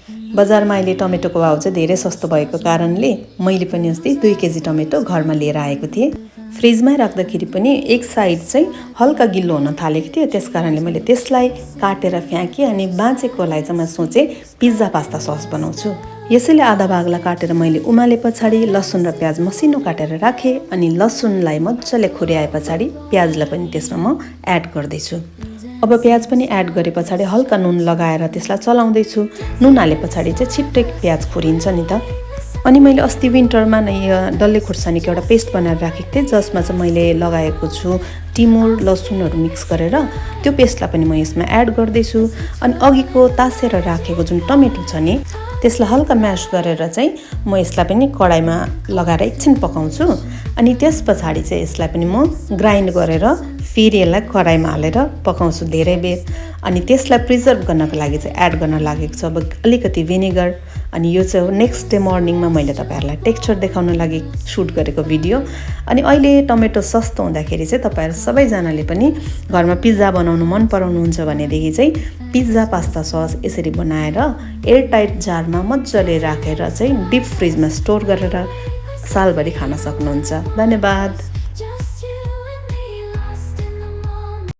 बजारमा अहिले टमेटोको भाउ चाहिँ धेरै सस्तो भएको कारणले मैले पनि अस्ति 2 केजी टमेटो घरमा लिएर आएको थिएँ। फ्रिजमै राख्दाखेरि पनि एक साइड चाहिँ हल्का गिल्लो हुन थालेको थियो, त्यसकारणले मैले त्यसलाई काटेर फ्याँकेँ अनि बाँचेकोलाई चाहिँ म सोचेँ पिज्जा पास्ता सस बनाउँछु। यसैले आधा भागलाई काटेर मैले उमाले पछाडि लसुन र प्याज मसिनो काटेर राखेँ अनि लसुनलाई मजाले खुर्याए पछाडि प्याजलाई पनि त्यसमा म एड गर्दैछु। अब प्याज पनि एड गरे पछाडि हल्का नुन लगाएर त्यसलाई चलाउँदैछु। नुन हाले पछाडि चाहिँ छिट्टै प्याज खुरिन्छ नि त। अनि मैले अस्ति विन्टरमा नै डल्ले खुर्सानीको एउटा पेस्ट बनाएर राखेको थिएँ, जसमा चाहिँ मैले लगाएको छु टिमुर लसुनहरू मिक्स गरेर। त्यो पेस्टलाई पनि म यसमा एड गर्दैछु। अनि अघिको तासेर राखेको जुन टमेटो छ नि त्यसलाई हल्का म्यास गरेर चाहिँ म यसलाई पनि कडाईमा लगाएर एकछिन पकाउँछु। अनि त्यस पछाडि चाहिँ यसलाई पनि म ग्राइन्ड गरेर फेरि यसलाई कराईमा हालेर पकाउँछु धेरै बेर। अनि त्यसलाई प्रिजर्भ गर्नको लागि चाहिँ एड गर्न लागेको छ अब अलिकति भिनेगर। अनि यो चाहिँ नेक्स्ट डे मर्निङमा मैले तपाईँहरूलाई टेक्स्चर देखाउन लागि सुट गरेको भिडियो। अनि अहिले टमेटो सस्तो हुँदाखेरि चाहिँ तपाईँहरू सबैजनाले पनि घरमा पिज्जा बनाउनु मन पराउनुहुन्छ भनेदेखि चाहिँ पिज्जा पास्ता सस यसरी बनाएर एयरटाइट जारमा मजाले राखेर चाहिँ डिप फ्रिजमा स्टोर गरेर सालभरि खान सक्नुहुन्छ। धन्यवाद।